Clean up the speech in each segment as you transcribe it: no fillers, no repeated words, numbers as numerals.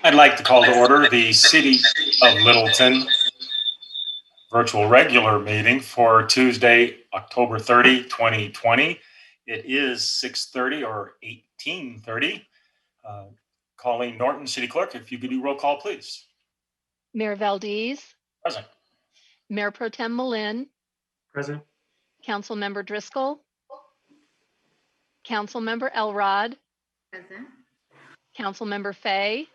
I'd like to call to order the City of Littleton virtual regular meeting for Tuesday, October 30, 2020. It is 6:30 or 18:30. Calling Norton City Clerk, if you could do roll call, please. Mayor Valdez, Present. Mayor Pro Tem Malin, Present. Councilmember Driscoll, Councilmember Elrod, Present. Councilmember Fay,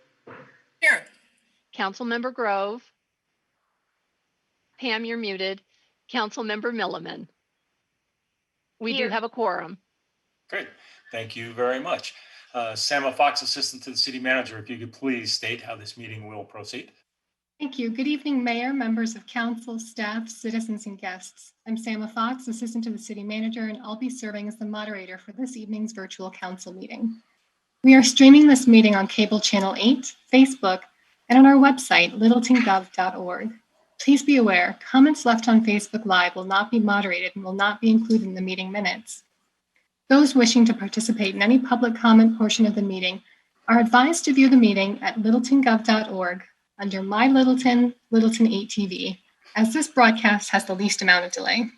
Here. Councilmember Grove, Pam, you're muted, Councilmember Milliman. We do have a quorum. Great. Thank you very much. Sama Fox, Assistant to the City Manager, if you could please state how this meeting will proceed. Thank you. Good evening, Mayor, members of council, staff, citizens, and guests. I'm Sama Fox, Assistant to the City Manager, and I'll be serving as the moderator for this evening's virtual council meeting. We are streaming this meeting on Cable Channel 8, Facebook, and on our website, littletongov.org. Please be aware, comments left on Facebook Live will not be moderated and will not be included in the meeting minutes. Those wishing to participate in any public comment portion of the meeting are advised to view the meeting at littletongov.org under My Littleton, Littleton 8 TV, as this broadcast has the least amount of delay.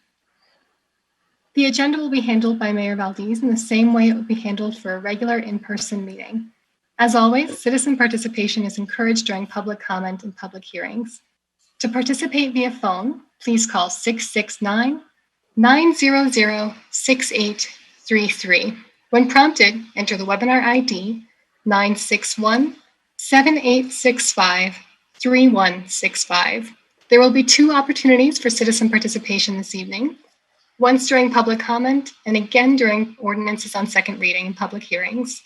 The agenda will be handled by Mayor Valdez in the same way it would be handled for a regular in-person meeting. As always, citizen participation is encouraged during public comment and public hearings. To participate via phone, please call 669-900-6833. When prompted, enter the webinar ID 961-7865-3165. There will be two opportunities for citizen participation this evening, once during public comment and again during ordinances on second reading and public hearings.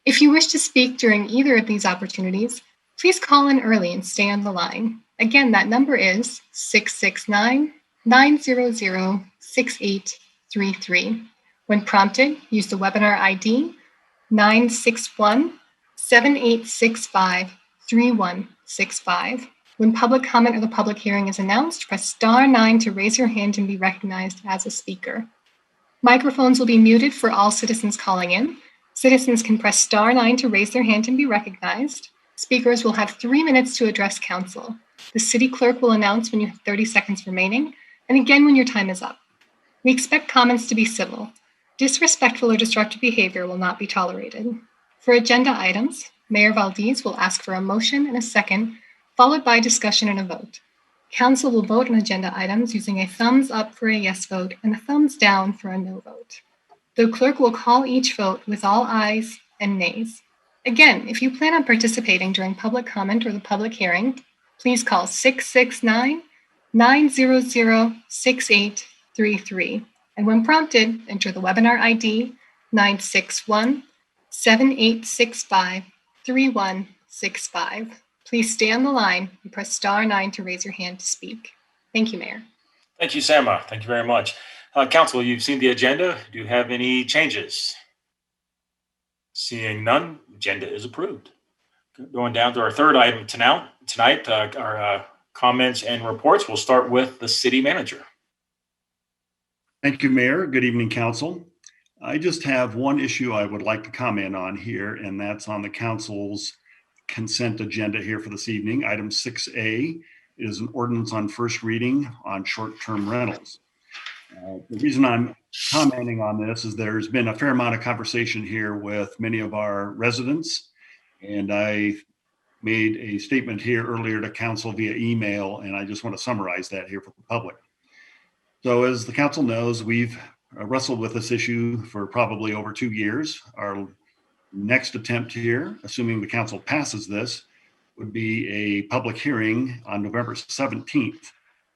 If you wish to speak during either of these opportunities, please call in early and stay on the line. Again, that number is 669-900-6833. When prompted, use the webinar ID 961-7865-3165. When public comment or the public hearing is announced, press star 9 to raise your hand and be recognized as a speaker. Microphones will be muted for all citizens calling in. Citizens can press star 9 to raise their hand and be recognized. Speakers will have 3 minutes to address council. The city clerk will announce when you have 30 seconds remaining, and again when your time is up. We expect comments to be civil. Disrespectful or disruptive behavior will not be tolerated. For agenda items, Mayor Valdez will ask for a motion and a second, followed by discussion and a vote. Council will vote on agenda items using a thumbs up for a yes vote and a thumbs down for a no vote. The clerk will call each vote with all ayes and nays. Again, if you plan on participating during public comment or the public hearing, please call 669-900-6833. And when prompted, enter the webinar ID 961-7865-3165. Please stay on the line and press star 9 to raise your hand to speak. Thank you, Mayor. Thank you, Sama. Thank you very much. Council, you've seen the agenda. Do you have any changes? Seeing none, agenda is approved. Going down to our third item tonight, our comments and reports. We'll start with the city manager. Thank you, Mayor. Good evening, Council. I just have one issue I would like to comment on here, and that's on the Council's consent agenda here for this evening. Item 6A is an ordinance on first reading on short-term rentals. The reason I'm commenting on this is there's been a fair amount of conversation here with many of our residents, and I made a statement here earlier to council via email, and I just want to summarize that here for the public. So as the council knows, we've wrestled with this issue for probably over 2 years. Our next attempt here, assuming the council passes this, would be a public hearing on November 17th.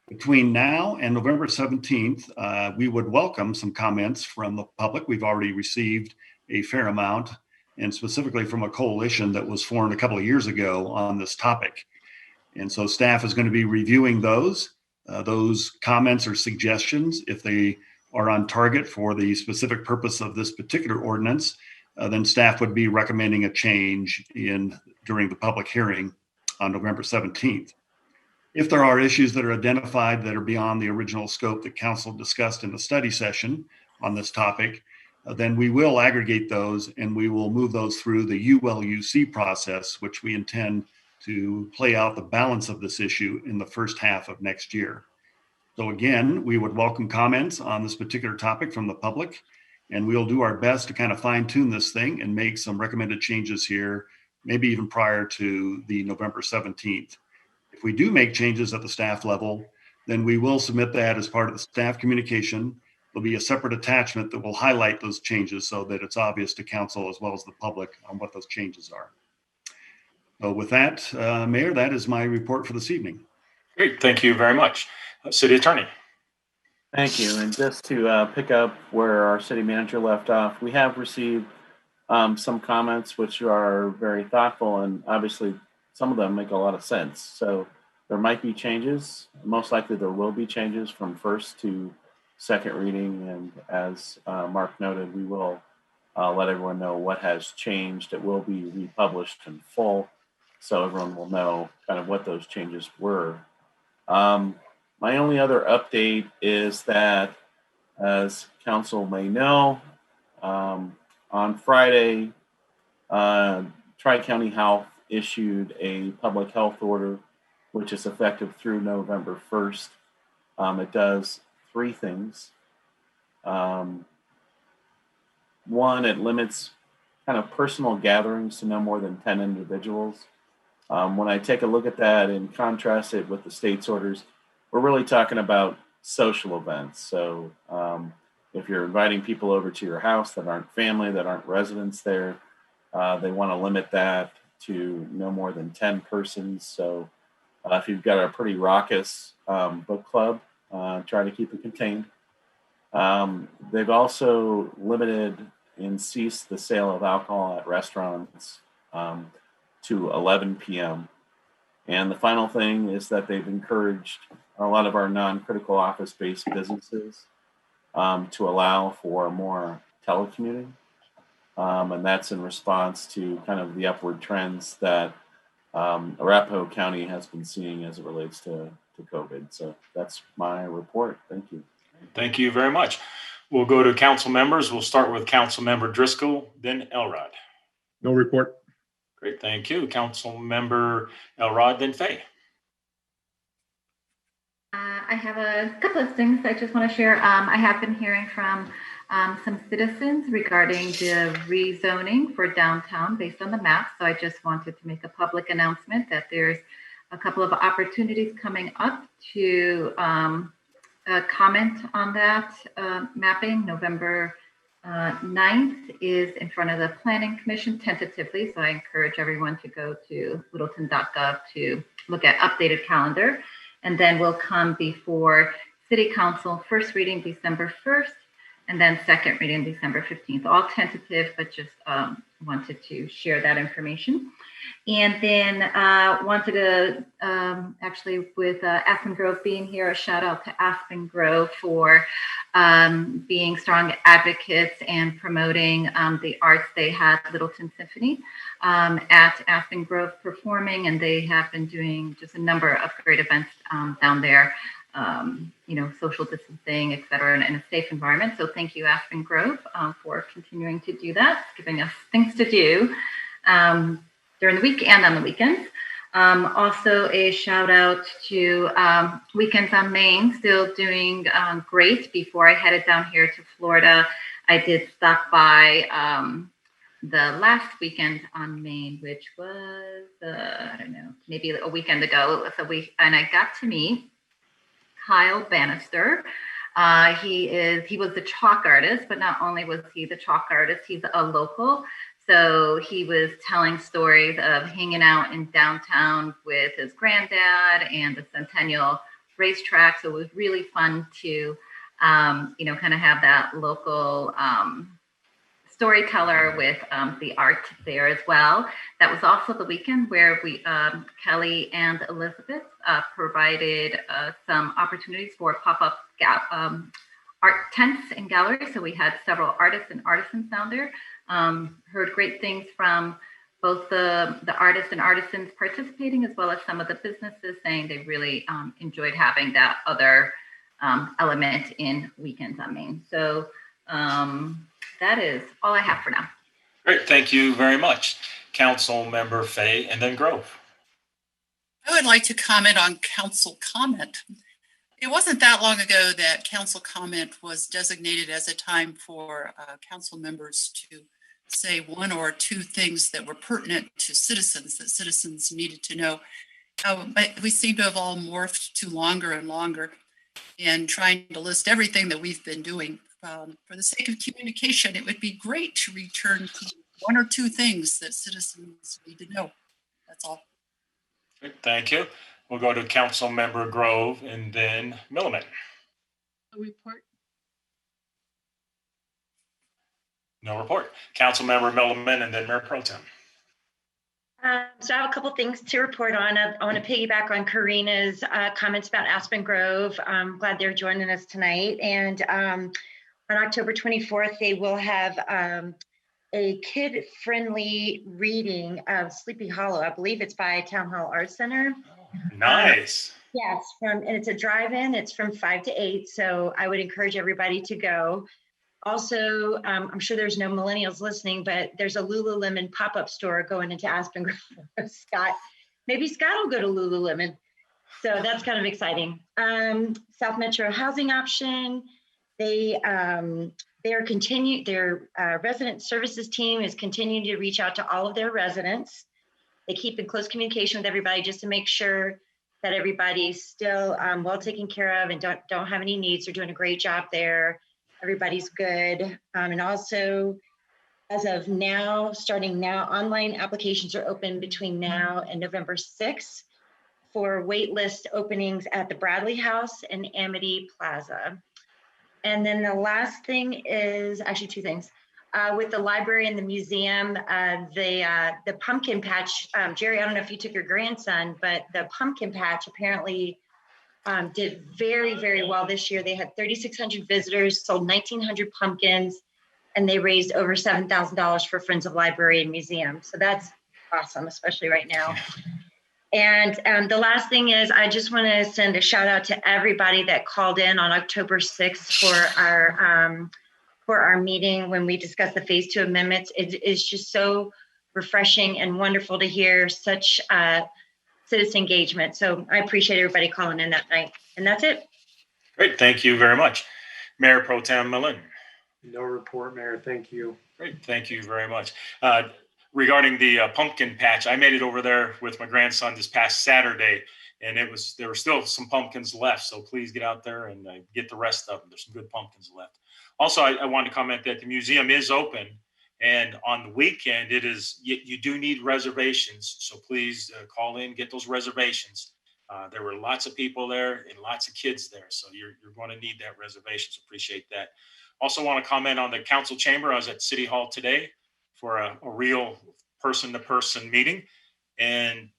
Between now and November 17th, we would welcome some comments from the public. We've already received a fair amount, and specifically from a coalition that was formed a couple of years ago on this topic. And so staff is going to be reviewing those comments or suggestions. If they are on target for the specific purpose of this particular ordinance, then staff would be recommending a change during the public hearing on November 17th. If there are issues that are identified that are beyond the original scope that council discussed in the study session on this topic, then we will aggregate those and we will move those through the ULUC process, which we intend to play out the balance of this issue in the first half of next year. So again, we would welcome comments on this particular topic from the public, and we'll do our best to kind of fine tune this thing and make some recommended changes here, maybe even prior to the November 17th. If we do make changes at the staff level, then we will submit that as part of the staff communication. There'll be a separate attachment that will highlight those changes so that it's obvious to council as well as the public on what those changes are. So with that, Mayor, that is my report for this evening. Great, thank you very much. City Attorney. Thank you. And just to pick up where our city manager left off, we have received some comments which are very thoughtful, and obviously some of them make a lot of sense. So there might be changes. Most likely there will be changes from first to second reading. And as Mark noted, we will let everyone know what has changed. It will be republished in full, so everyone will know kind of what those changes were. My only other update is that, as council may know, on Friday, Tri-County Health issued a public health order, which is effective through November 1st. It does three things. One, it limits kind of personal gatherings to no more than 10 individuals. When I take a look at that and contrast it with the state's orders, we're really talking about social events. So if you're inviting people over to your house that aren't family, that aren't residents there, they want to limit that to no more than 10 persons. So if you've got a pretty raucous book club, try to keep it contained. They've also limited and ceased the sale of alcohol at restaurants to 11 p.m. And the final thing is that they've encouraged a lot of our non-critical office-based businesses to allow for more telecommuting. And that's in response to kind of the upward trends that Arapahoe County has been seeing as it relates to COVID. So that's my report. Thank you. Thank you very much. We'll go to council members. We'll start with Council Member Driscoll, then Elrod. No report. Great, thank you. Council Member Elrod, then Fay. I have a couple of things I just want to share. I have been hearing from some citizens regarding the rezoning for downtown based on the map. So I just wanted to make a public announcement that there's a couple of opportunities coming up to comment on that mapping. November 9th is in front of the Planning Commission tentatively. So I encourage everyone to go to littleton.gov to look at updated calendar. And then we'll come before City Council, first reading December 1st, and then second reading December 15th. All tentative, but just wanted to share that information. And then wanted to actually, with Aspen Grove being here, a shout out to Aspen Grove for being strong advocates and promoting the arts. They had Littleton Symphony at Aspen Grove performing, and they have been doing just a number of great events down there, social distancing, et cetera, in a safe environment. So thank you, Aspen Grove, for continuing to do that, giving us things to do during the week and on the weekends. Also a shout out to Weekends on Main, still doing great. Before I headed down here to Florida, I did stop by the last weekend on Main, which was, maybe a weekend ago. And I got to meet Kyle Bannister. He was the chalk artist, but not only was he the chalk artist, he's a local. So he was telling stories of hanging out in downtown with his granddad and the Centennial racetrack. So it was really fun to, kind of have that local storyteller with the art there as well. That was also the weekend where we, Kelly and Elizabeth provided some opportunities for pop-up art tents and galleries. So we had several artists and artisans down there. Heard great things from both the artists and artisans participating, as well as some of the businesses saying they really enjoyed having that other element in Weekends on Main. So That is all I have for now. Great, thank you very much. Council Member Fay and then Grove. I would like to comment on council comment. It wasn't that long ago that council comment was designated as a time for council members to say one or two things that were pertinent to citizens that citizens needed to know. But we seem to have all morphed to longer and longer and trying to list everything that we've been doing. For the sake of communication, it would be great to return to one or two things that citizens need to know. That's all. Great, thank you. We'll go to Council Member Grove and then Milliman. A report. No report. Council Member Milliman and then Mayor Pro Tem. So I have a couple things to report on. I want to piggyback on Karina's comments about Aspen Grove. I'm glad they're joining us tonight. And on October 24th, they will have a kid-friendly reading of Sleepy Hollow. I believe it's by Town Hall Arts Center. Nice. Yes, and it's a drive-in. It's from 5 to 8. So I would encourage everybody to go. Also, I'm sure there's no millennials listening, but there's a Lululemon pop-up store going into Aspen Grove. Maybe Scott will go to Lululemon. So that's kind of exciting. South Metro Housing Option, their resident services team is continuing to reach out to all of their residents. They keep in close communication with everybody just to make sure that everybody's still well taken care of and don't have any needs. They're doing a great job there. Everybody's good. And also, as of now, starting now, online applications are open between now and November 6th for waitlist openings at the Bradley House and Amity Plaza. And then the last thing is actually two things. With the library and the museum, the pumpkin patch, Jerry, I don't know if you took your grandson, but the pumpkin patch apparently did very, very well this year. They had 3,600 visitors, sold 1,900 pumpkins, and they raised over $7,000 for Friends of Library and Museum. So that's awesome, especially right now. And the last thing is, I just want to send a shout out to everybody that called in on October 6th for our meeting when we discussed the Phase 2 amendments. It is just so refreshing and wonderful to hear such citizen engagement. So I appreciate everybody calling in that night. And that's it. Great, thank you very much. Mayor Pro Tem Millen. No report, Mayor. Thank you. Great, thank you very much. Regarding the pumpkin patch, I made it over there with my grandson this past Saturday, and there were still some pumpkins left. So please get out there and get the rest of them. There's some good pumpkins left. Also, I wanted to comment that the museum is open, and on the weekend it is. You do need reservations, so please call in, get those reservations. There were lots of people there and lots of kids there, so you're going to need that reservation. So appreciate that. Also, want to comment on the council chamber. I was at City Hall today for a real person-to-person meeting, and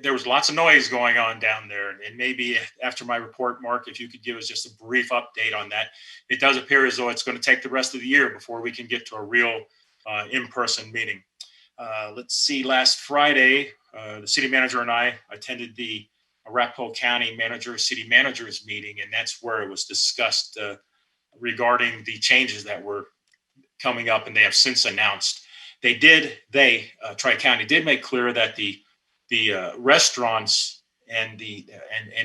there was lots of noise going on down there. And maybe after my report, Mark, if you could give us just a brief update on that. It does appear as though it's going to take the rest of the year before we can get to a real in-person meeting. Let's see, last Friday, the city manager and I attended the Arapahoe County City Managers meeting, and that's where it was discussed regarding the changes that were coming up, and they have since announced. Tri-County did make clear that the restaurants and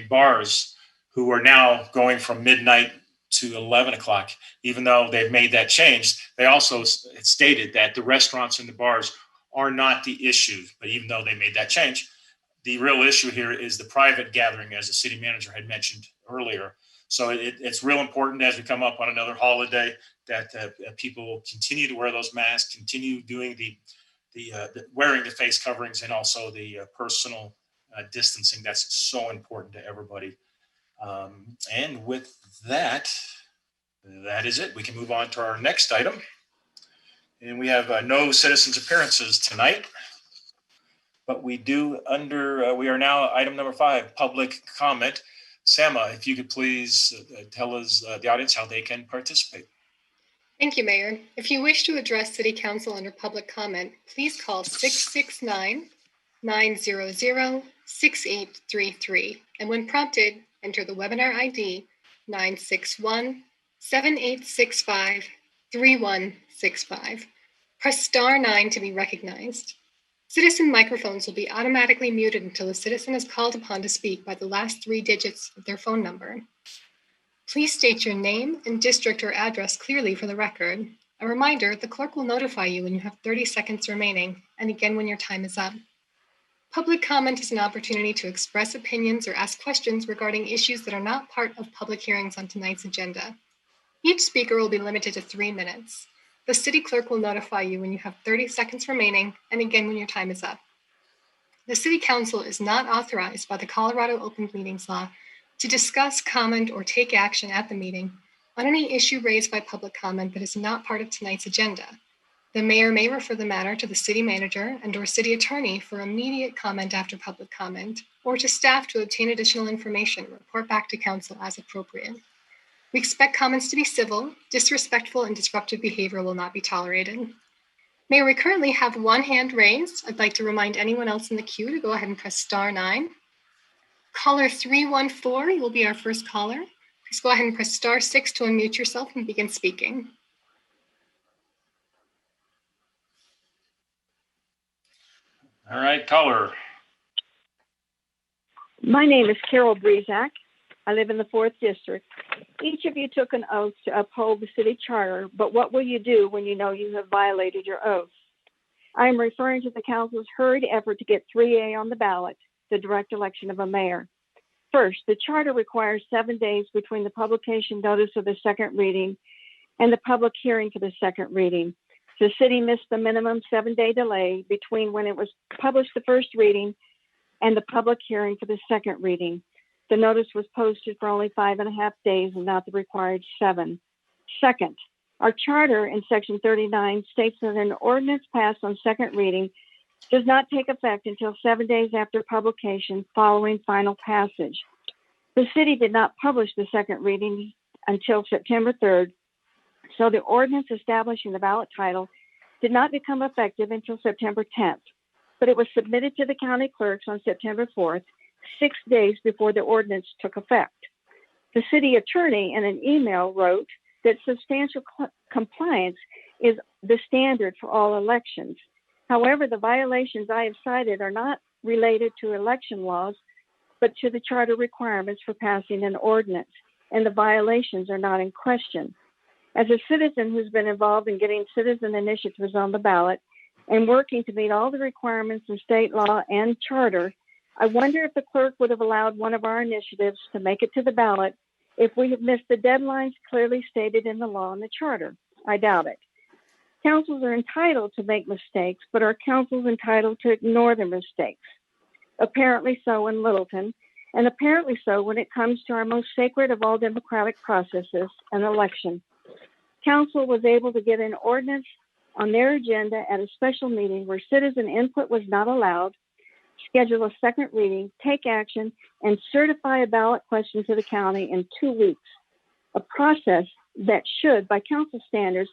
bars who are now going from midnight to 11 o'clock, even though they've made that change, they also stated that the restaurants and the bars are not the issue. But even though they made that change, the real issue here is the private gathering, as the city manager had mentioned earlier. So it's real important as we come up on another holiday that people continue to wear those masks, continue doing the wearing the face coverings, and also the personal distancing. That's so important to everybody. And with that is it. We can move on to our next item. And we have no citizens appearances tonight. But we we are now item number 5, public comment. Sama, if you could please tell us, the audience, how they can participate. Thank you, Mayor. If you wish to address City Council under public comment, please call 669-900-6833. And when prompted, enter the webinar ID 961 7865-3165. Press *9 to be recognized. Citizen microphones will be automatically muted until the citizen is called upon to speak by the last 3 digits of their phone number. Please state your name and district or address clearly for the record. A reminder, the clerk will notify you when you have 30 seconds remaining, and again when your time is up. Public comment is an opportunity to express opinions or ask questions regarding issues that are not part of public hearings on tonight's agenda. Each speaker will be limited to 3 minutes. The city clerk will notify you when you have 30 seconds remaining, and again when your time is up. The City Council is not authorized by the Colorado Open Meetings Law to discuss, comment, or take action at the meeting on any issue raised by public comment that is not part of tonight's agenda. The mayor may refer the matter to the city manager and/or city attorney for immediate comment after public comment, or to staff to obtain additional information and report back to council as appropriate. We expect comments to be civil. Disrespectful and disruptive behavior will not be tolerated. Mayor, we currently have 1 hand raised. I'd like to remind anyone else in the queue to go ahead and press *9. Caller 314, you will be our first caller. Please go ahead and press *6 to unmute yourself and begin speaking. All right, caller. My name is Carol Brezak. I live in the 4th District. Each of you took an oath to uphold the city charter, but what will you do when you know you have violated your oath? I am referring to the council's hurried effort to get 3A on the ballot, the direct election of a mayor. First, the charter requires 7 days between the publication notice of the second reading and the public hearing for the second reading. The city missed the minimum 7-day delay between when it was published the first reading and the public hearing for the second reading. The notice was posted for only 5.5 days and not the required 7. Second, our charter in section 39 states that an ordinance passed on second reading does not take effect until 7 days after publication following final passage. The city did not publish the second reading until September 3rd, so the ordinance establishing the ballot title did not become effective until September 10th, but it was submitted to the county clerks on September 4th, 6 days before the ordinance took effect. The city attorney in an email wrote that substantial compliance is the standard for all elections. However, the violations I have cited are not related to election laws, but to the charter requirements for passing an ordinance, and the violations are not in question. As a citizen who's been involved in getting citizen initiatives on the ballot and working to meet all the requirements of state law and charter, I wonder if the clerk would have allowed one of our initiatives to make it to the ballot if we have missed the deadlines clearly stated in the law and the charter. I doubt it. Councils are entitled to make mistakes, but are councils entitled to ignore their mistakes? Apparently so in Littleton, and apparently so when it comes to our most sacred of all democratic processes, an election. Council was able to get an ordinance on their agenda at a special meeting where citizen input was not allowed, schedule a second reading, take action, and certify a ballot question to the county in 2 weeks, a process that should, by council standards,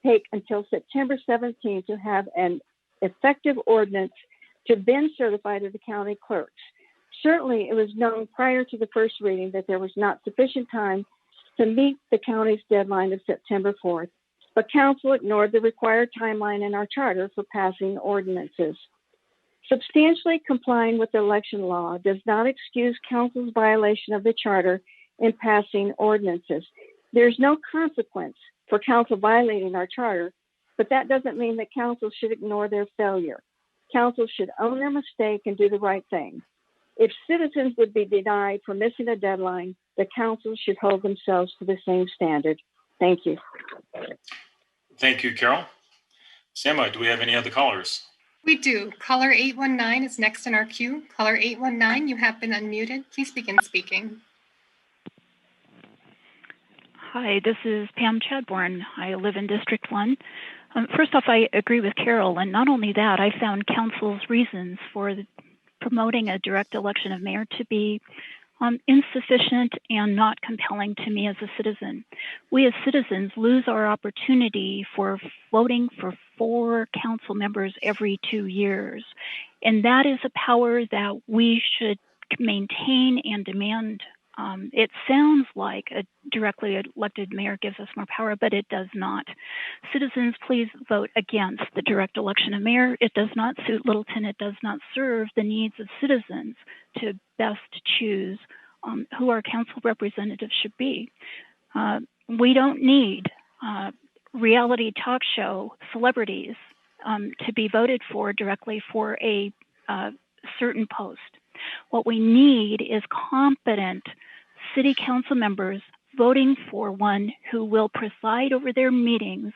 take until September 17th to have an effective ordinance to then certify to the county clerks. Certainly, it was known prior to the first reading that there was not sufficient time to meet the county's deadline of September 4th, but council ignored the required timeline in our charter for passing ordinances. Substantially complying with the election law does not excuse council's violation of the charter in passing ordinances. There's no consequence for council violating our charter, but that doesn't mean that council should ignore their failure. Council should own their mistake and do the right thing. If citizens would be denied for missing a deadline, the council should hold themselves to the same standard. Thank you. Thank you, Carol. Sama, do we have any other callers? We do. Caller 819 is next in our queue. Caller 819, you have been unmuted. Please begin speaking. Hi, this is Pam Chadbourne. I live in District 1. First off, I agree with Carol, and not only that, I found council's reasons for promoting a direct election of mayor to be insufficient and not compelling to me as a citizen. We as citizens lose our opportunity for voting for 4 council members every 2 years, and that is a power that we should maintain and demand It sounds like a directly elected mayor gives us more power, but it does not. Citizens, please vote against the direct election of mayor. It does not suit Littleton. It does not serve the needs of citizens to best choose who our council representatives should be. We don't need reality talk show celebrities to be voted for directly for a certain post. What we need is competent city council members voting for one who will preside over their meetings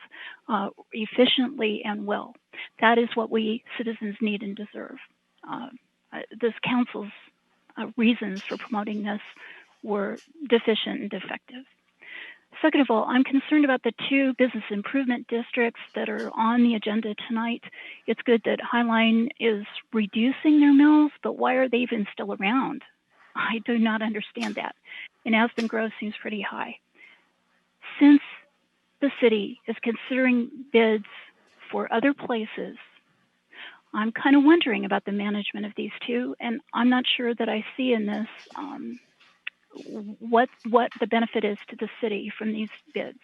efficiently and well. That is what we citizens need and deserve. This council's reasons for promoting this were deficient and defective. Second of all, I'm concerned about the two business improvement districts that are on the agenda tonight. It's good that Highline is reducing their mills, but why are they even still around? I do not understand that. And Aspen Grove seems pretty high. Since the city is considering bids for other places, I'm kind of wondering about the management of these two, and I'm not sure that I see in this what the benefit is to the city from these bids.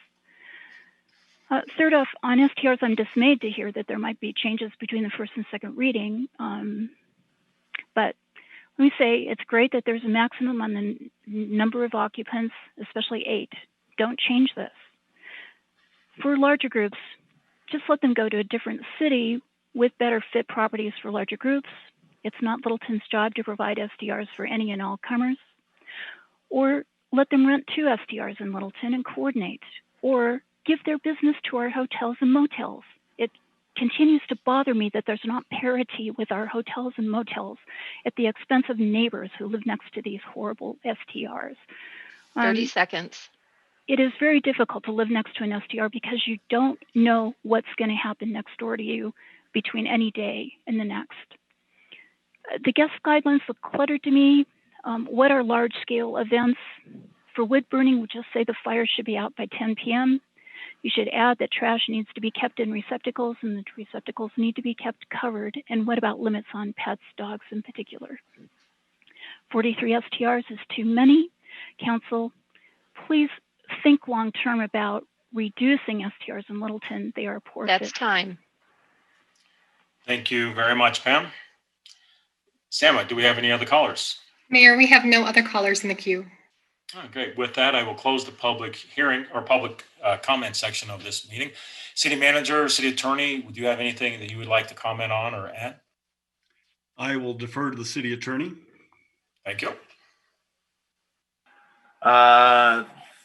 Third off, on STRs, I'm dismayed to hear that there might be changes between the first and second reading. But let me say, it's great that there's a maximum on the number of occupants, especially 8. Don't change this. For larger groups, just let them go to a different city with better fit properties for larger groups. It's not Littleton's job to provide SDRs for any and all comers. Or let them rent 2 SDRs in Littleton and coordinate, or give their business to our hotels and motels. It continues to bother me that there's not parity with our hotels and motels at the expense of neighbors who live next to these horrible STRs. 30 seconds. It is very difficult to live next to an SDR because you don't know what's going to happen next door to you between any day and the next. The guest guidelines look cluttered to me. What are large-scale events? For wood burning, we'll just say the fire should be out by 10 p.m. You should add that trash needs to be kept in receptacles, and the receptacles need to be kept covered. And what about limits on pets, dogs in particular? 43 STRs is too many. Council, please think long-term about reducing STRs in Littleton. They are a poor fit. That's time. Thank you very much, Pam. Sama, do we have any other callers? Mayor, we have no other callers in the queue. Okay, with that, I will close the public hearing or public comment section of this meeting. City manager, city attorney, would you have anything that you would like to comment on or add? I will defer to the city attorney. Thank you.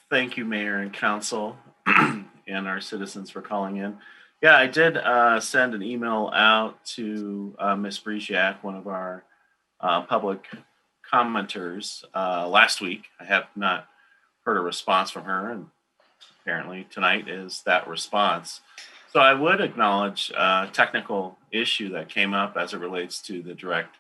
Thank you, Mayor and Council, and our citizens for calling in. Yeah, I did send an email out to Ms. Brisiak, one of our public commenters, last week. I have not heard a response from her, and apparently tonight is that response. So I would acknowledge a technical issue that came up as it relates to the direct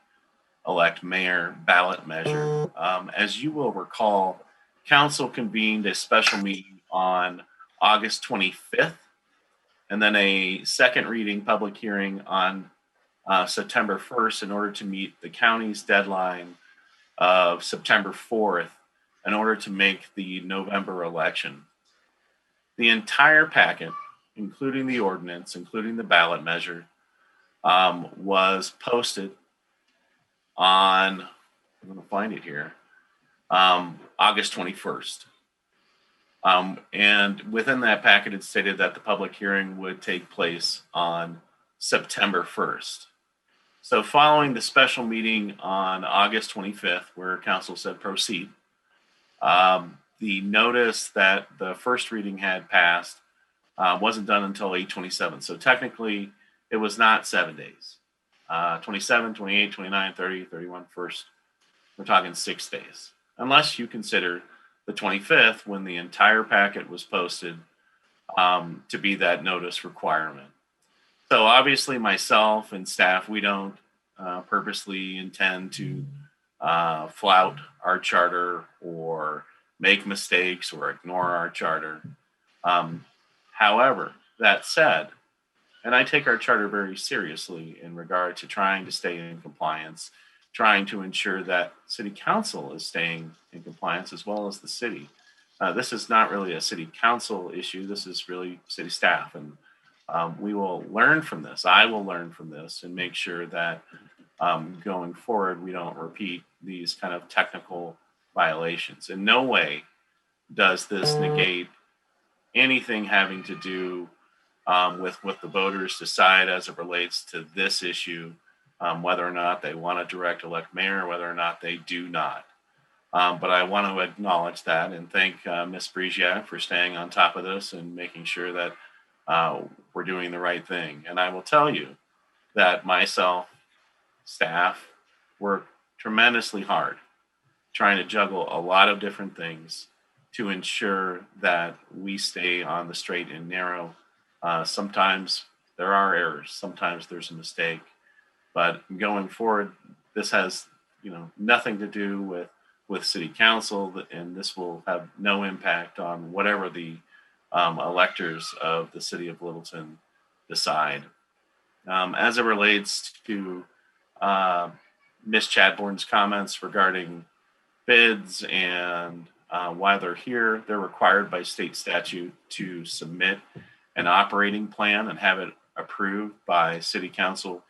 elect mayor ballot measure. As you will recall, Council convened a special meeting on August 25th, and then a second reading public hearing on September 1st in order to meet the county's deadline of September 4th in order to make the November election. The entire packet, including the ordinance, including the ballot measure, was posted on, I'm going to find it here, August 21st. And within that packet, it stated that the public hearing would take place on September 1st. So following the special meeting on August 25th, where council said proceed, the notice that the first reading had passed wasn't done until 8/27. So technically, it was not 7 days. 27, 28, 29, 30, 31, 1st. We're talking 6 days. Unless you consider the 25th, when the entire packet was posted, to be that notice requirement. So obviously myself and staff, we don't purposely intend to flout our charter or make mistakes or ignore our charter. However, that said, and I take our charter very seriously in regard to trying to stay in compliance, trying to ensure that city council is staying in compliance as well as the city. This is not really a city council issue. This is really city staff. And we will learn from this. I will learn from this and make sure that going forward, we don't repeat these kind of technical violations. In no way does this negate anything having to do with what the voters decide as it relates to this issue, whether or not they want to direct elect mayor, whether or not they do not. But I want to acknowledge that and thank Ms. Brisiak for staying on top of this and making sure that we're doing the right thing. And I will tell you that myself, staff, work tremendously hard trying to juggle a lot of different things to ensure that we stay on the straight and narrow. Sometimes there are errors, sometimes there's a mistake, but going forward, this has nothing to do with city council, and this will have no impact on whatever the electors of the city of Littleton decide. As it relates to Ms. Chadbourne's comments regarding bids and why they're here, they're required by state statute to submit an operating plan and have it approved by city council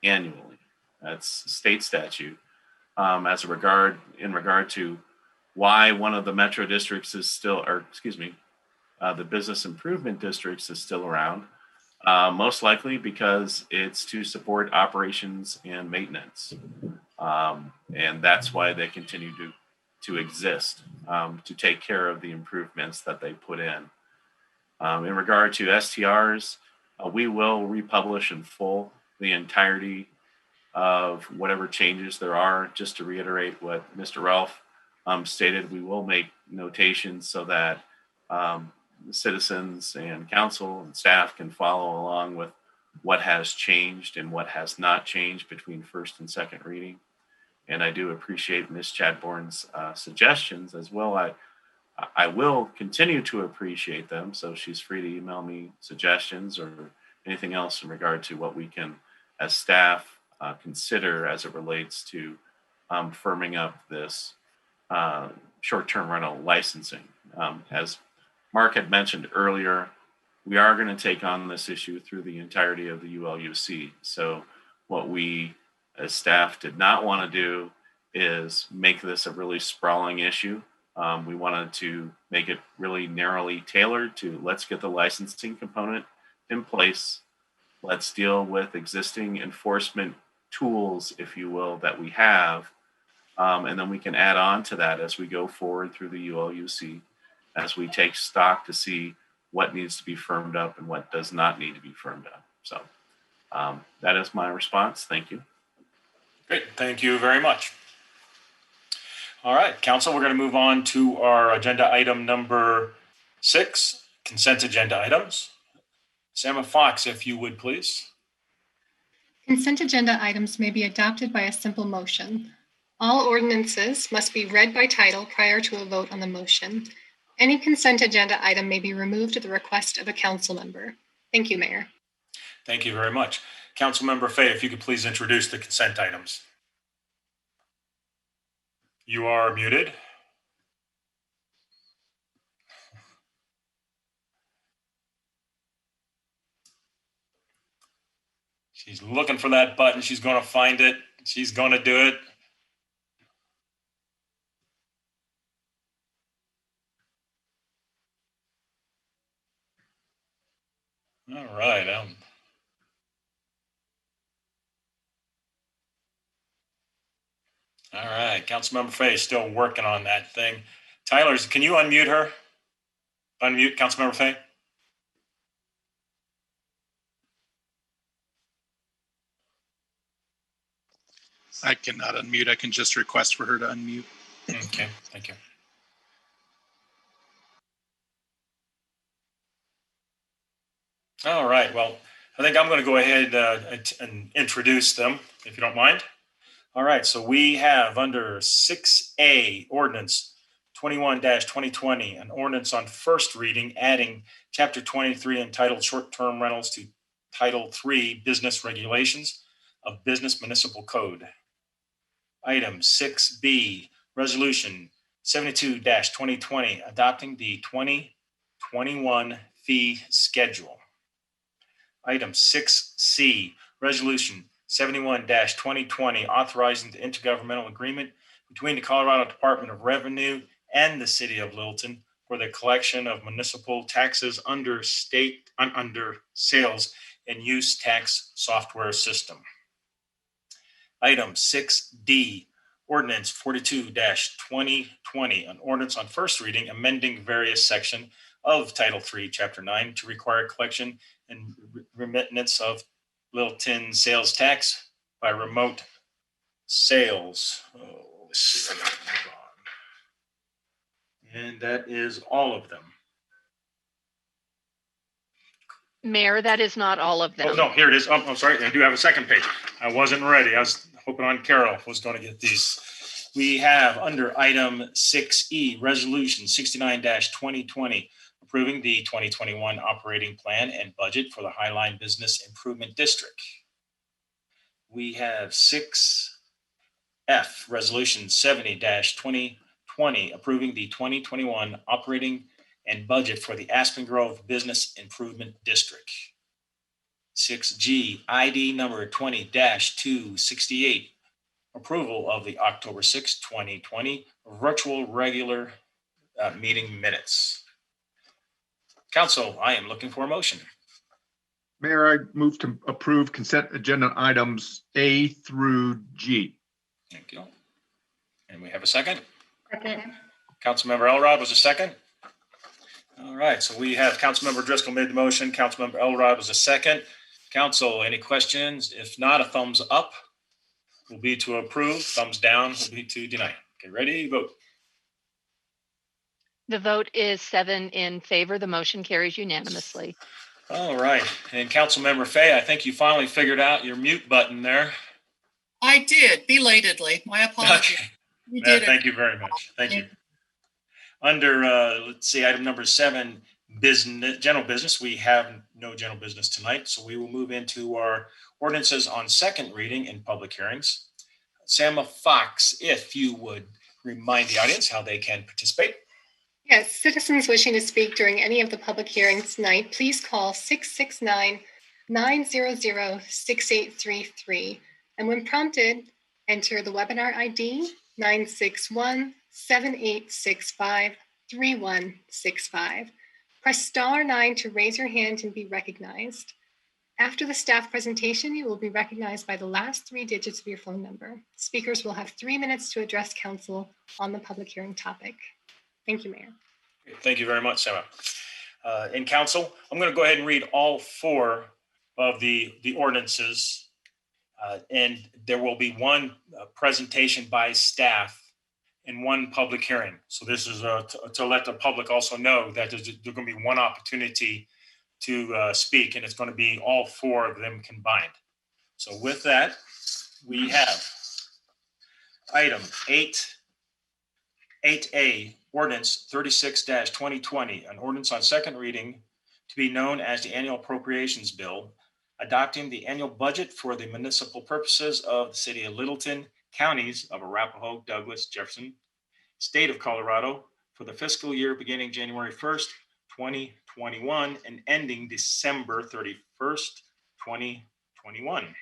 annually. That's state statute. In regard to why one of the metro districts is still, the business improvement districts is still around, most likely because it's to support operations and maintenance. And that's why they continue to exist, to take care of the improvements that they put in. In regard to STRs, we will republish in full the entirety of whatever changes there are. Just to reiterate what Mr. Ralph stated, we will make notations so that citizens and council and staff can follow along with what has changed and what has not changed between first and second reading. And I do appreciate Ms. Chadbourne's suggestions as well. I will continue to appreciate them, so she's free to email me suggestions or anything else in regard to what we can, as staff, consider as it relates to firming up this short-term rental licensing. As Mark had mentioned earlier, we are going to take on this issue through the entirety of the ULUC. So what we as staff did not want to do is make this a really sprawling issue. We wanted to make it really narrowly tailored to let's get the licensing component in place. Let's deal with existing enforcement tools, if you will, that we have. And then we can add on to that as we go forward through the ULUC, as we take stock to see what needs to be firmed up and what does not need to be firmed up. So that is my response. Thank you. Great. Thank you very much. All right, council, we're going to move on to our agenda item number 6, consent agenda items. Sam Fox, if you would, please. Consent agenda items may be adopted by a simple motion. All ordinances must be read by title prior to a vote on the motion. Any consent agenda item may be removed at the request of a council member. Thank you, Mayor. Thank you very much. Councilmember Fay, if you could please introduce the consent items. You are muted. She's looking for that button. She's going to find it. She's going to do it. All right. All right. Councilmember Fay is still working on that thing. Tyler, can you unmute her? Unmute Councilmember Fay. I cannot unmute. I can just request for her to unmute. Okay, thank you. All right, well, I think I'm going to go ahead and introduce them, if you don't mind. All right, so we have under 6A, Ordinance 21-2020, an ordinance on first reading, adding Chapter 23 entitled Short-Term Rentals to Title 3 Business Regulations of Business Municipal Code. Item 6B, Resolution 72-2020, adopting the 2021 fee schedule. Item 6C, Resolution 71-2020, authorizing the intergovernmental agreement between the Colorado Department of Revenue and the City of Littleton for the collection of municipal taxes under sales and use tax software system. Item 6D, Ordinance 42-2020, an ordinance on first reading amending various sections of Title III, Chapter 9 to require collection and remittance of Littleton sales tax by remote sales. Oh, let's see, I got it. Hold on. And that is all of them. Mayor, that is not all of them. Oh, no, here it is. Oh, I'm sorry. I do have a second page. I wasn't ready. I was hoping on Carol was going to get these. We have under item 6E, Resolution 69-2020, approving the 2021 operating plan and budget for the Highline Business Improvement District. We have 6F, Resolution 70-2020, approving the 2021 operating and budget for the Aspen Grove Business Improvement District. 6G, ID number 20-268, approval of the October 6, 2020 virtual regular meeting minutes. Council, I am looking for a motion. Mayor, I move to approve consent agenda items A through G. Thank you. And we have a second. Second. Councilmember Elrod was a second. All right, so we have Councilmember Driscoll made the motion. Councilmember Elrod was a second. Council, any questions? If not, a thumbs up will be to approve. Thumbs down will be to deny. Okay, ready, vote. The vote is 7 in favor. The motion carries unanimously. All right, and Councilmember Fay, I think you finally figured out your mute button there. I did, belatedly. My apologies. Okay. You did it. Thank you very much. Thank you. Under, let's see, item number 7, business, general business. We have no general business tonight, so we will move into our ordinances on second reading and public hearings. Sama Fox, if you would remind the audience how they can participate. Yes, citizens wishing to speak during any of the public hearings tonight, please call 669-900-6833. And when prompted, enter the webinar ID 961-7865-3165. Press *9 to raise your hand and be recognized. After the staff presentation, you will be recognized by the last 3 digits of your phone number. Speakers will have 3 minutes to address council on the public hearing topic. Thank you, Mayor. Thank you very much, Sama. In council, I'm going to go ahead and read all 4 of the ordinances, and there will be one presentation by staff and one public hearing. So this is to let the public also know that there's going to be one opportunity to speak, and it's going to be all 4 of them combined. So with that, we have item 8A, Ordinance 36-2020, an ordinance on second reading to be known as the Annual Appropriations Bill, adopting the annual budget for the municipal purposes of the City of Littleton, counties of Arapahoe, Douglas, Jefferson, State of Colorado for the fiscal year beginning January 1st, 2021 and ending December 31st, 2021.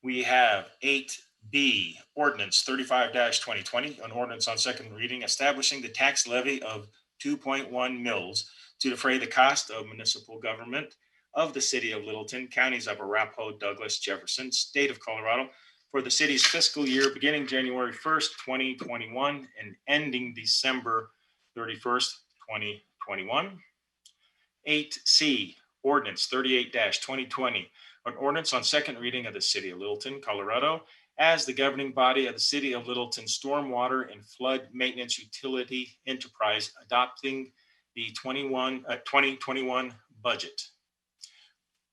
We have 8B, Ordinance 35-2020, an ordinance on second reading establishing the tax levy of 2.1 mils to defray the cost of municipal government of the City of Littleton, counties of Arapahoe, Douglas, Jefferson, State of Colorado for the city's fiscal year beginning January 1st, 2021 and ending December 31st, 2021. 8C, Ordinance 38-2020, an ordinance on second reading of the City of Littleton, Colorado, as the governing body of the City of Littleton Stormwater and Flood Maintenance Utility Enterprise, adopting the 2021 budget.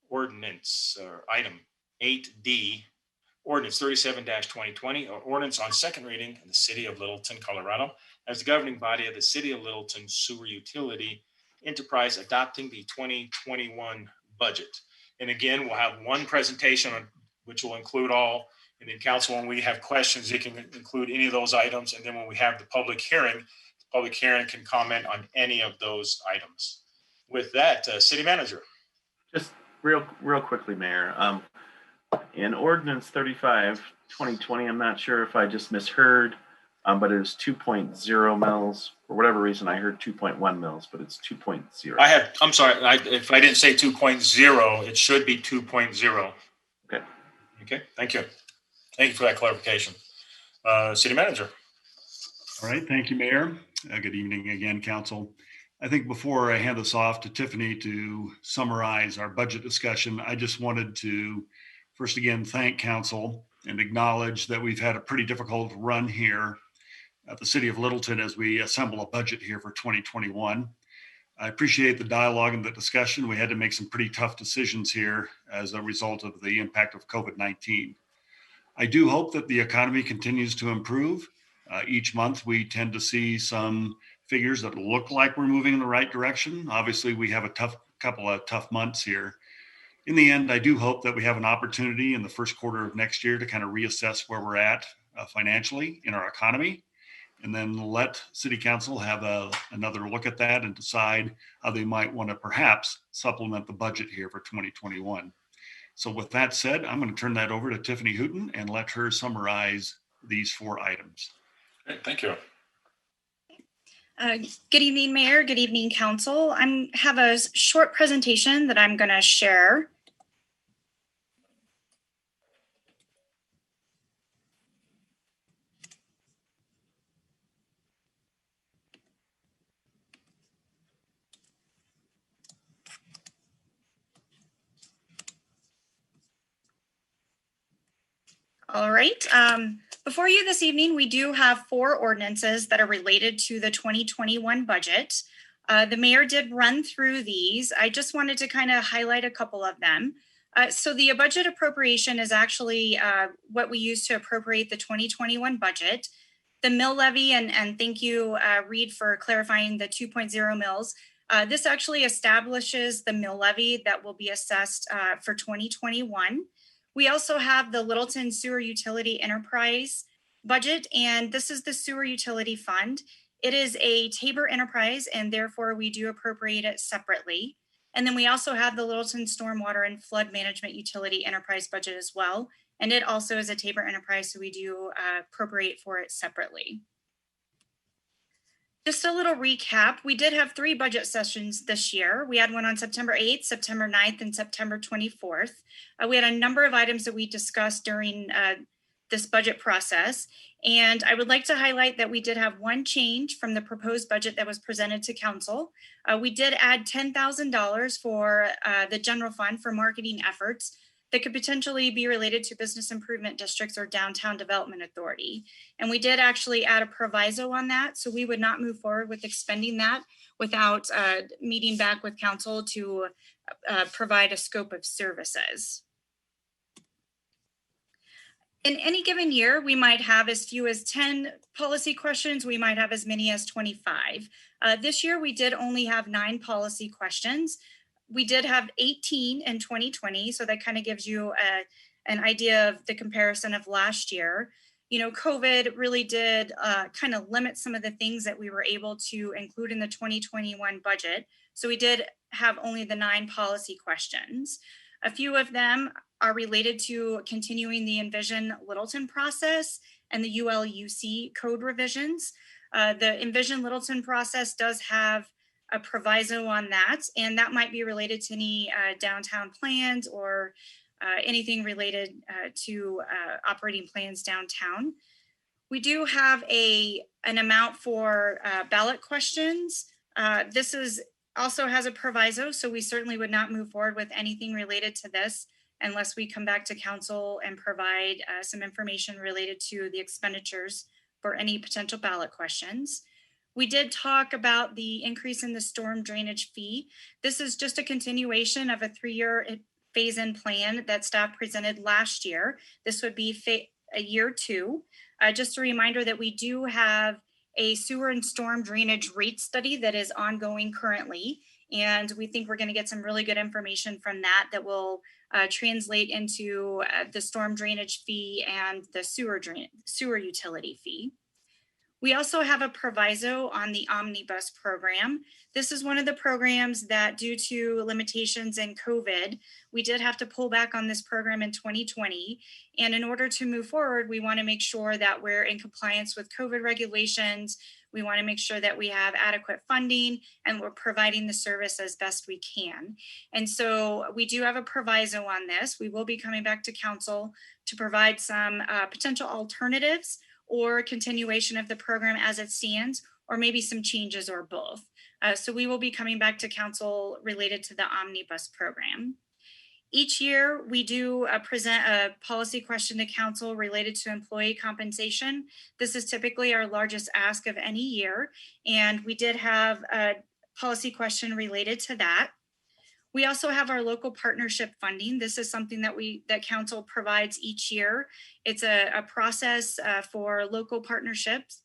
Ordinance, item 8D, Ordinance 37-2020, an ordinance on second reading in the City of Littleton, Colorado, as the governing body of the City of Littleton Sewer Utility Enterprise, adopting the 2021 budget. And again, we'll have one presentation which will include all And then council, when we have questions, you can include any of those items. And then when we have the public hearing can comment on any of those items. With that, city manager. Just real quickly, Mayor. In Ordinance 35, 2020, I'm not sure if I just misheard, but it was 2.0 mils. For whatever reason, I heard 2.1 mils, but it's 2.0. I'm sorry, if I didn't say 2.0, it should be 2.0. Okay. Okay, thank you. Thank you for that clarification. City manager. All right, thank you, Mayor. Good evening again, council. I think before I hand this off to Tiffany to summarize our budget discussion, I just wanted to first again thank council and acknowledge that we've had a pretty difficult run here at the city of Littleton as we assemble a budget here for 2021. I appreciate the dialogue and the discussion. We had to make some pretty tough decisions here as a result of the impact of COVID-19. I do hope that the economy continues to improve. Each month, we tend to see some figures that look like we're moving in the right direction. Obviously, we have a couple of tough months here. In the end, I do hope that we have an opportunity in the first quarter of next year to kind of reassess where we're at financially in our economy, and then let City Council have another look at that and decide how they might want to perhaps supplement the budget here for 2021. So with that said, I'm going to turn that over to Tiffany Hooton and let her summarize these 4 items. Great, thank you. Good evening, Mayor. Good evening, Council. I have a short presentation that I'm going to share. All right. Before you this evening, we do have 4 ordinances that are related to the 2021 budget. The mayor did run through these. I just wanted to kind of highlight a couple of them. So the budget appropriation is actually what we use to appropriate the 2021 budget. The mill levy, and thank you, Reed, for clarifying the 2.0 mills. This actually establishes the mill levy that will be assessed for 2021. We also have the Littleton Sewer Utility Enterprise budget, and this is the Sewer Utility Fund. It is a Tabor enterprise, and therefore we do appropriate it separately. And then we also have the Littleton Stormwater and Flood Management Utility Enterprise budget as well. And it also is a Tabor enterprise, so we do appropriate for it separately. Just a little recap, we did have 3 budget sessions this year. We had one on September 8th, September 9th, and September 24th. We had a number of items that we discussed during this budget process. And I would like to highlight that we did have one change from the proposed budget that was presented to council. We did add $10,000 for the general fund for marketing efforts that could potentially be related to business improvement districts or downtown development authority. And we did actually add a proviso on that. So we would not move forward with expending that without meeting back with council to provide a scope of services. In any given year, we might have as few as 10 policy questions. We might have as many as 25. This year, we did only have 9 policy questions. We did have 18 in 2020, so that kind of gives you an idea of the comparison of last year. You know, COVID really did kind of limit some of the things that we were able to include in the 2021 budget. So we did have only the 9 policy questions. A few of them are related to continuing the Envision Littleton process and the ULUC code revisions. The Envision Littleton process does have a proviso on that, and that might be related to any downtown plans or anything related to operating plans downtown. We do have an amount for ballot questions. This also has a proviso, so we certainly would not move forward with anything related to this unless we come back to council and provide some information related to the expenditures for any potential ballot questions. We did talk about the increase in the storm drainage fee. This is just a continuation of a 3-year phase-in plan that staff presented last year. This would be a year 2. Just a reminder that we do have a sewer and storm drainage rate study that is ongoing currently. And we think we're going to get some really good information from that will translate into the storm drainage fee and the sewer utility fee. We also have a proviso on the omnibus program. This is one of the programs that, due to limitations in COVID, we did have to pull back on this program in 2020. And in order to move forward, we want to make sure that we're in compliance with COVID regulations. We want to make sure that we have adequate funding and we're providing the service as best we can. And so we do have a proviso on this. We will be coming back to council to provide some potential alternatives or continuation of the program as it stands, or maybe some changes or both. So we will be coming back to council related to the omnibus program. Each year, we do present a policy question to council related to employee compensation. This is typically our largest ask of any year, and we did have a policy question related to that. We also have our local partnership funding. This is something that council provides each year. It's a process for local partnerships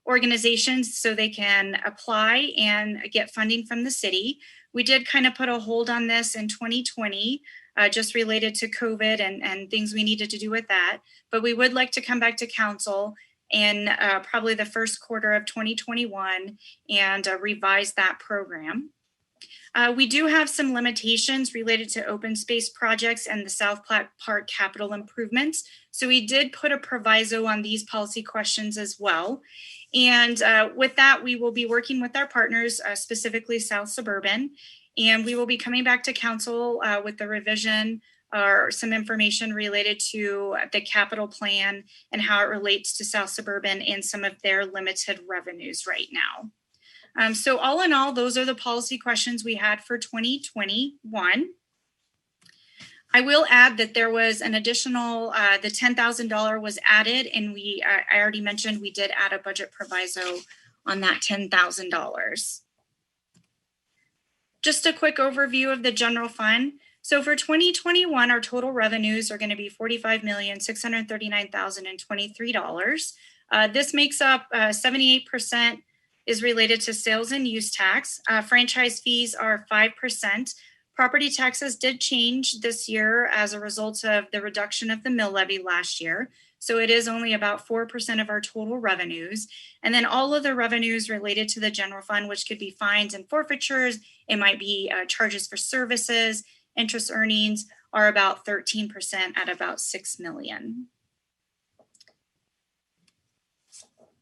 organizations so they can apply and get funding from the city. We did kind of put a hold on this in 2020, just related to COVID and things we needed to do with that. But we would like to come back to council in probably the first quarter of 2021 and revise that program. We do have some limitations related to open space projects and the South Platte Park capital improvements. So we did put a proviso on these policy questions as well. And with that, we will be working with our partners, specifically South Suburban, and we will be coming back to council with the revision or some information related to the capital plan and how it relates to South Suburban and some of their limited revenues right now. So all in all, those are the policy questions we had for 2021. I will add that there was an additional, the $10,000 was added, and I already mentioned we did add a budget proviso on that $10,000. Just a quick overview of the general fund. So for 2021, our total revenues are going to be $45,639,023. This makes up 78% is related to sales and use tax. Franchise fees are 5%. Property taxes did change this year as a result of the reduction of the mill levy last year. So it is only about 4% of our total revenues. And then all of the revenues related to the general fund, which could be fines and forfeitures, it might be charges for services, interest earnings, are about 13% at about $6 million.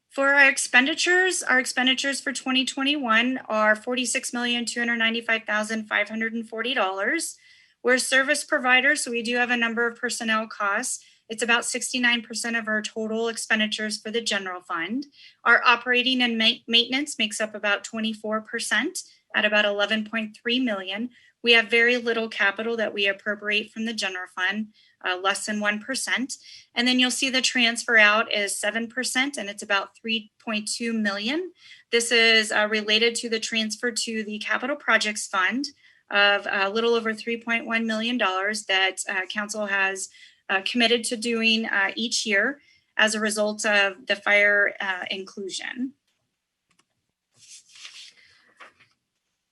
For our expenditures for 2021 are $46,295,540. We're a service provider, so we do have a number of personnel costs. It's about 69% of our total expenditures for the general fund. Our operating and maintenance makes up about 24% at about $11.3 million. We have very little capital that we appropriate from the general fund, less than 1%. And then you'll see the transfer out is 7%, and it's about $3.2 million. This is related to the transfer to the capital projects fund of a little over $3.1 million that council has committed to doing each year as a result of the fire inclusion.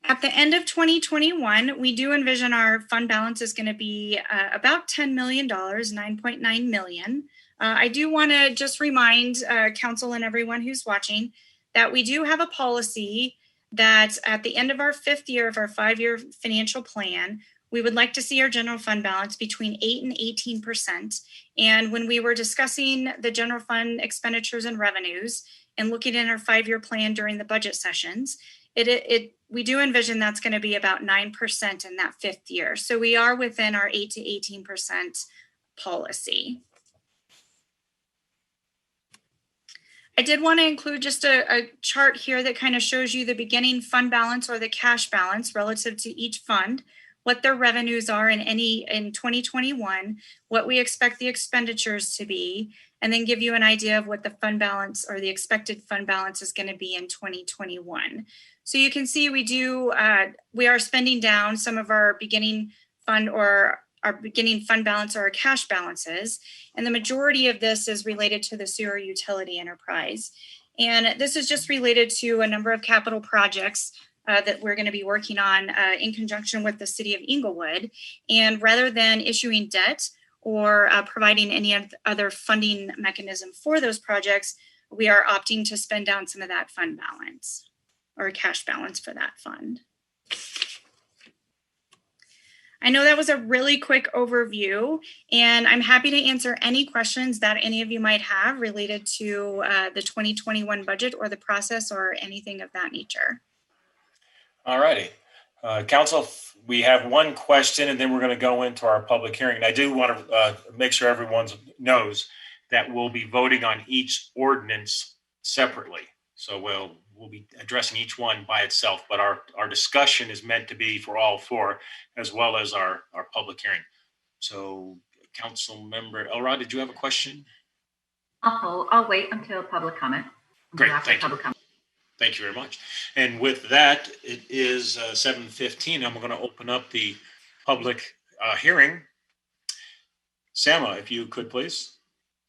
At the end of 2021, we do envision our fund balance is going to be about $10 million, $9.9 million. I do want to just remind council and everyone who's watching that we do have a policy that at the end of our 5th year of our 5-year financial plan, we would like to see our general fund balance between 8 and 18%. And when we were discussing the general fund expenditures and revenues and looking at our 5-year plan during the budget sessions, we do envision that's going to be about 9% in that 5th year. So we are within our 8 to 18% policy. I did want to include just a chart here that kind of shows you the beginning fund balance or the cash balance relative to each fund, what their revenues are in 2021, what we expect the expenditures to be, and then give you an idea of what the fund balance or the expected fund balance is going to be in 2021. So you can see we are spending down some of our beginning fund or our beginning fund balance or our cash balances. And the majority of this is related to the sewer utility enterprise. And this is just related to a number of capital projects that we're going to be working on in conjunction with the city of Inglewood. And rather than issuing debt or providing any other funding mechanism for those projects, we are opting to spend down some of that fund balance or cash balance for that fund. I know that was a really quick overview, and I'm happy to answer any questions that any of you might have related to the 2021 budget or the process or anything of that nature. All righty. Council, we have one question and then we're going to go into our public hearing. I do want to make sure everyone knows that we'll be voting on each ordinance separately. So we'll be addressing each one by itself, but our discussion is meant to be for all four, as well as our public hearing. So Council Member Elrod, did you have a question? I'll wait until public comment. Great, thank you. Thank you very much. And with that, it is 7:15. I'm going to open up the public hearing. Sama, if you could, please.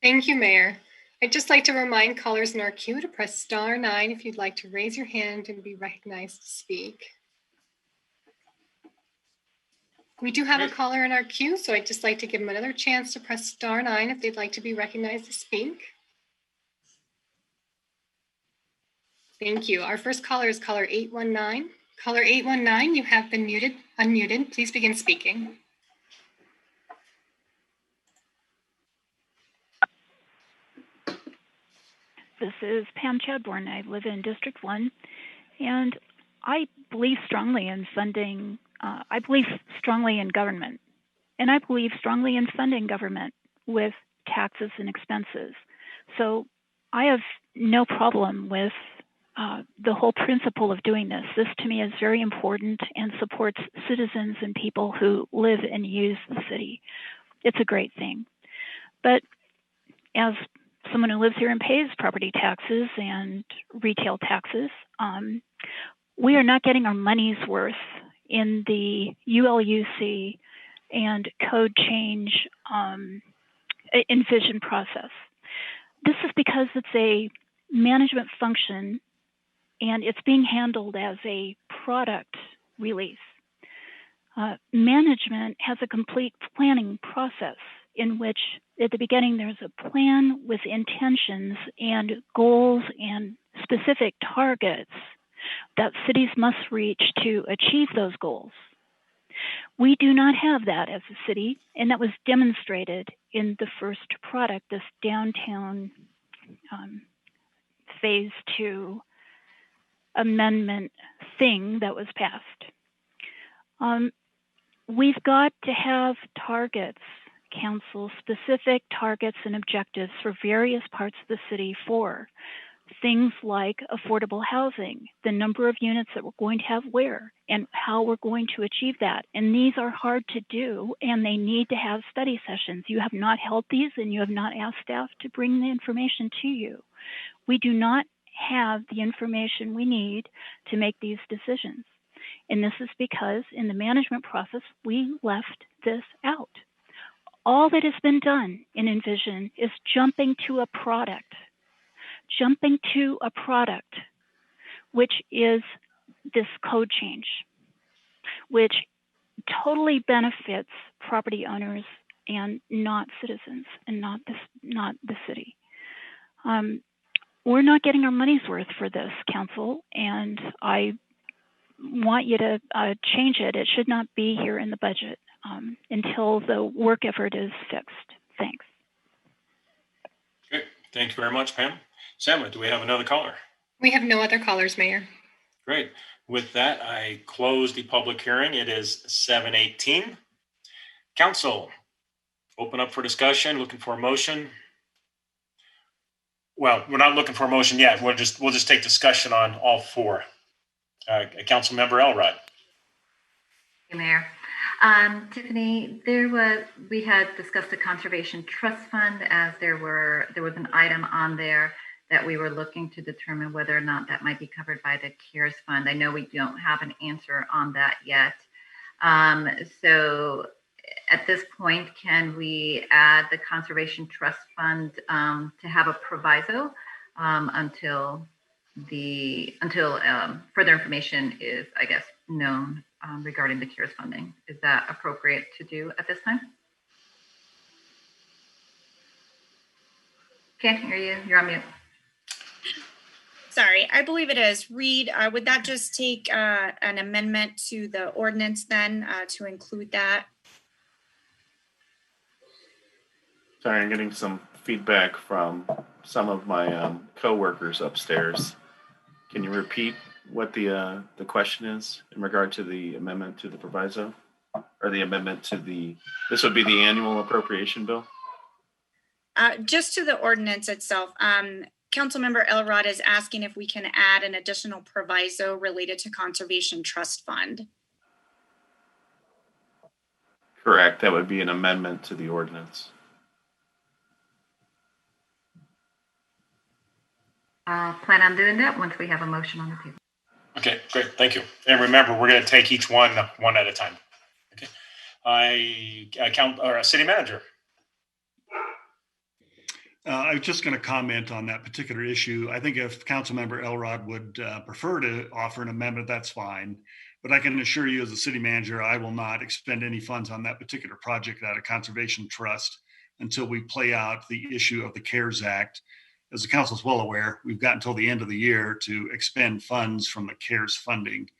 Thank you, Mayor. I'd just like to remind callers in our queue to press *9 if you'd like to raise your hand and be recognized to speak. We do have a caller in our queue, so I'd just like to give them another chance to press *9 if they'd like to be recognized to speak. Thank you. Our first caller is caller 819. Caller 819, you have been unmuted. Please begin speaking. This is Pam Chadbourne. I live in District 1, and I believe strongly in funding. I believe strongly in government, and I believe strongly in funding government with taxes and expenses. So I have no problem with the whole principle of doing this. This to me is very important and supports citizens and people who live and use the city. It's a great thing. But as someone who lives here and pays property taxes and retail taxes, we are not getting our money's worth in the ULUC and code change envision process. This is because it's a management function and it's being handled as a product release. Management has a complete planning process in which at the beginning there's a plan with intentions and goals and specific targets that cities must reach to achieve those goals. We do not have that as a city, and that was demonstrated in the first product, this downtown phase 2 amendment thing that was passed. We've got to have targets, council, specific targets and objectives for various parts of the city for things like affordable housing, the number of units that we're going to have where, and how we're going to achieve that. And these are hard to do, and they need to have study sessions. You have not held these, and you have not asked staff to bring the information to you. We do not have the information we need to make these decisions. And this is because in the management process, we left this out. All that has been done in Envision is jumping to a product, which is this code change, which totally benefits property owners and not citizens and not the city. We're not getting our money's worth for this, council, and I want you to change it. It should not be here in the budget until the work effort is fixed. Thanks. Great. Thank you very much, Pam. Sama, do we have another caller? We have no other callers, Mayor. Great. With that, I close the public hearing. It is 7:18. Council, open up for discussion, looking for a motion. Well, we're not looking for a motion yet. We'll just take discussion on all four. Council Member Elrod. Hey, Mayor. Tiffany, we had discussed a conservation trust fund as there was an item on there that we were looking to determine whether or not that might be covered by the CARES fund. I know we don't have an answer on that yet. So at this point, can we add the conservation trust fund to have a proviso until until further information is, I guess, known regarding the CARES funding. Is that appropriate to do at this time? Can't hear you. You're on mute. Sorry, I believe it is. Reed, would that just take an amendment to the ordinance then to include that? Sorry, I'm getting some feedback from some of my coworkers upstairs. Can you repeat what the question is in regard to the amendment to the proviso, or the amendment to this would be the annual appropriation bill? Just to the ordinance itself. Councilmember Elrod is asking if we can add an additional proviso related to Conservation Trust Fund. Correct. That would be an amendment to the ordinance. Plan on doing that once we have a motion on the table. Okay, great. Thank you. And remember, we're going to take each one at a time. Okay. City Manager. I was just going to comment on that particular issue. I think if Councilmember Elrod would prefer to offer an amendment, that's fine. But I can assure you as a city manager, I will not expend any funds on that particular project out of Conservation Trust until we play out the issue of the CARES Act. As the council is well aware, we've got until the end of the year to expend funds from the CARES funding.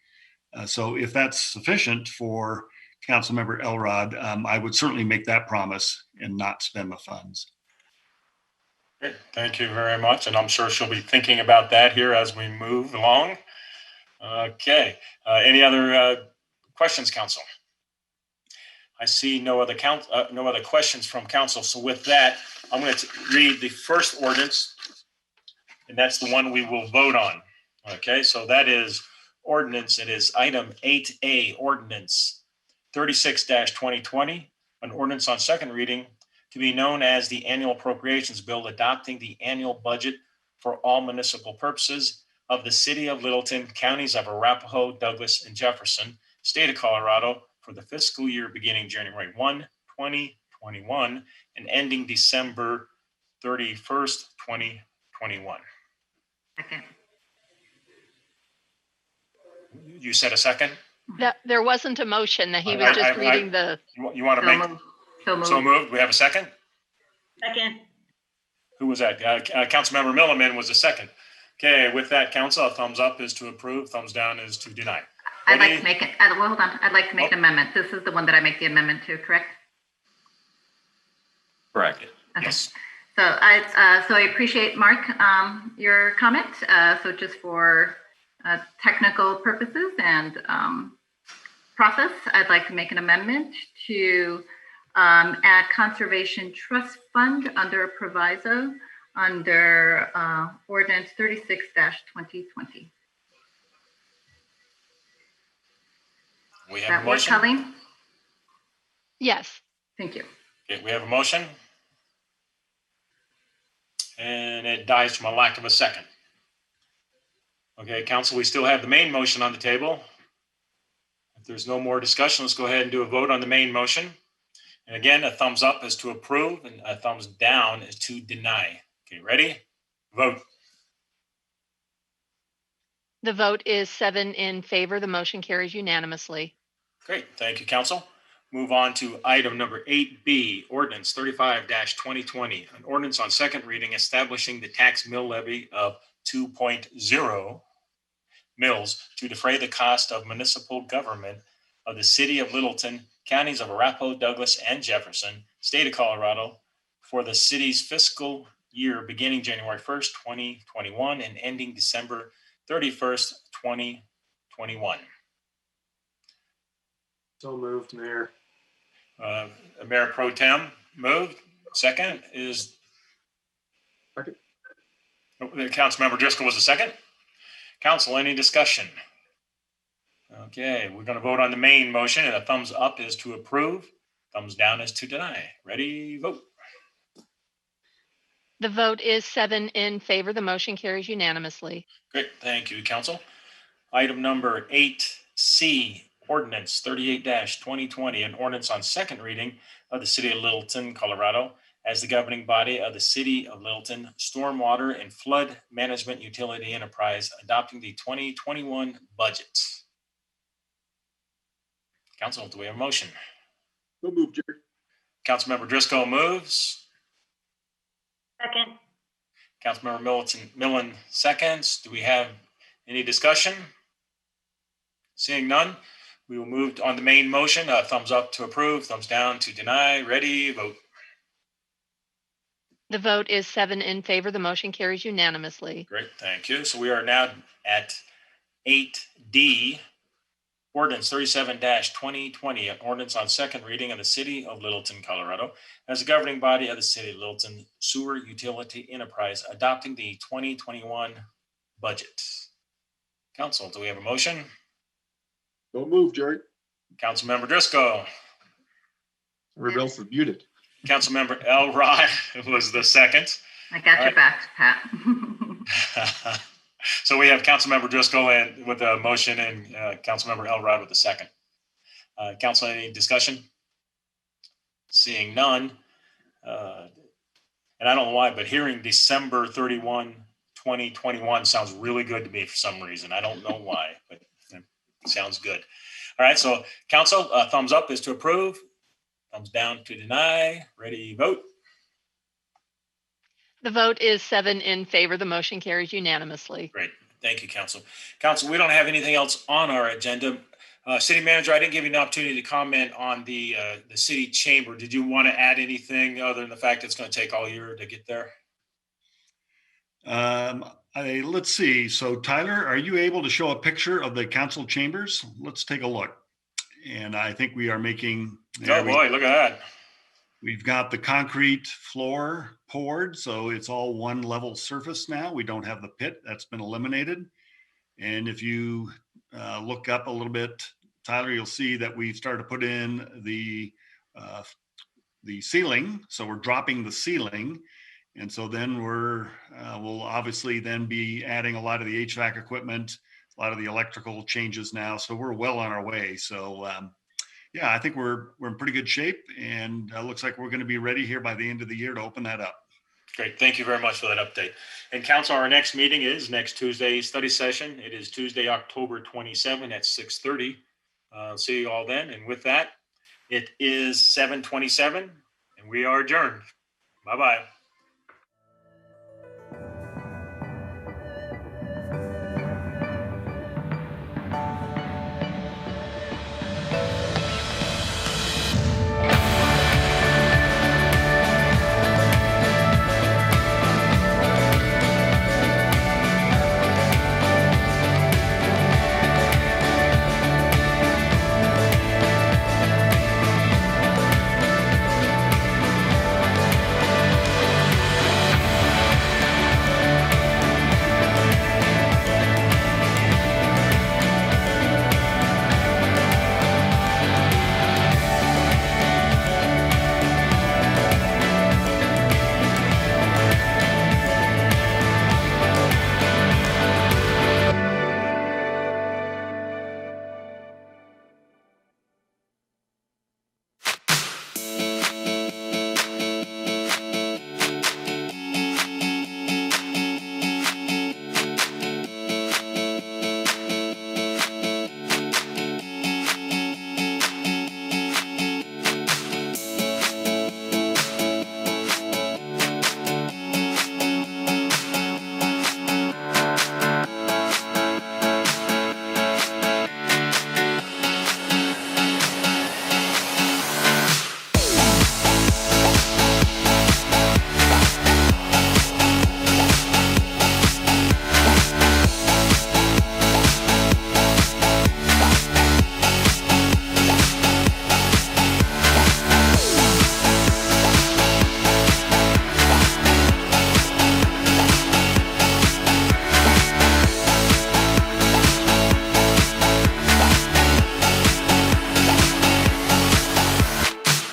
So if that's sufficient for Councilmember Elrod, I would certainly make that promise and not spend the funds. Great. Thank you very much. And I'm sure she'll be thinking about that here as we move along. Okay. Any other questions, council? I see no other questions from council. So with that, I'm going to read the first ordinance, and that's the one we will vote on. Okay, so that is ordinance. It is item 8A, ordinance 36-2020, an ordinance on second reading to be known as the Annual Appropriations Bill, adopting the annual budget for all municipal purposes of the City of Littleton, counties of Arapahoe, Douglas, and Jefferson, State of Colorado, for the fiscal year beginning January 1, 2021, and ending December 31st, 2021. Second. You said a second? There wasn't a motion. He was just reading the. You want to make? So moved. We have a second? Second. Who was that? Councilmember Milliman was a second. Okay, with that, council, a thumbs up is to approve, thumbs down is to deny. I'd like to make it, well, hold on. I'd like to make an amendment. This is the one that I make the amendment to, correct? Correct. Okay. Yes. So I appreciate, Mark, your comment. So just for technical purposes and process, I'd like to make an amendment to add Conservation Trust Fund under a proviso under ordinance 36-2020. We have a work, motion. Colleen? Yes. Thank you. Okay, we have a motion. And it dies from a lack of a second. Okay, council, we still have the main motion on the table. If there's no more discussion, let's go ahead and do a vote on the main motion. And again, a thumbs up is to approve and a thumbs down is to deny. Okay, ready? Vote. The vote is 7 in favor. The motion carries unanimously. Great, thank you, council. Move on to item number 8B, ordinance 35-2020, an ordinance on second reading establishing the tax mill levy of 2.0 mills to defray the cost of municipal government of the City of Littleton, counties of Arapahoe, Douglas, and Jefferson, State of Colorado, for the city's fiscal year beginning January 1st, 2021 and ending December 31st, 2021. So moved, Mayor. Mayor Pro Tem moved. Second is Second. Councilmember Driscoll was the second. Council, any discussion? Okay, we're going to vote on the main motion, and a thumbs up is to approve, thumbs down is to deny. Ready, vote. The vote is 7 in favor. The motion carries unanimously. Great, thank you, council. Item number 8C, ordinance 38-2020, an ordinance on second reading of the City of Littleton, Colorado, as the governing body of the City of Littleton Stormwater and Flood Management Utility Enterprise, adopting the 2021 budget. Council, do we have a motion? So moved, Jerry. Councilmember Driscoll moves. Second. Councilmember Millen seconds. Do we have any discussion? Seeing none, we will move on the main motion. Thumbs up to approve, thumbs down to deny. Ready, vote. The vote is 7 in favor. The motion carries unanimously. Great, thank you. So we are now at 8D, Ordinance 37-2020, an ordinance on second reading of the City of Littleton, Colorado, as the governing body of the City of Littleton Sewer Utility Enterprise, adopting the 2021 budget. Council, do we have a motion? So moved, Jerry. Councilmember Driscoll. Everybody else is muted. Councilmember Elrod was the second. I got your back, Pat. So we have Councilmember Driscoll and with a motion and Councilmember Elrod with a second. Council, any discussion? Seeing none. And I don't know why, but hearing December 31, 2021 sounds really good to me for some reason. I don't know why, but it sounds good. All right, so council, thumbs up is to approve. Thumbs down to deny. Ready, vote. The vote is 7 in favor. The motion carries unanimously. Great. Thank you, Council. Council, we don't have anything else on our agenda. City Manager, I didn't give you an opportunity to comment on the city chamber. Did you want to add anything other than the fact it's going to take all year to get there? Let's see. So Tyler, are you able to show a picture of the council chambers? Let's take a look. And I think we are making. Oh boy, look at that. We've got the concrete floor poured, so it's all one level surface now. We don't have the pit, that's been eliminated. And if you look up a little bit, Tyler, you'll see that we've started to put in the ceiling. So we're dropping the ceiling. And so then we'll obviously then be adding a lot of the HVAC equipment, a lot of the electrical changes now. So we're well on our way. So yeah, I think we're in pretty good shape, and looks like we're going to be ready here by the end of the year to open that up. Great. Thank you very much for that update. And council, our next meeting is next Tuesday study session. It is Tuesday, October 27 at 6:30. See you all then. And with that, it is 7:27 and we are adjourned. Bye-bye.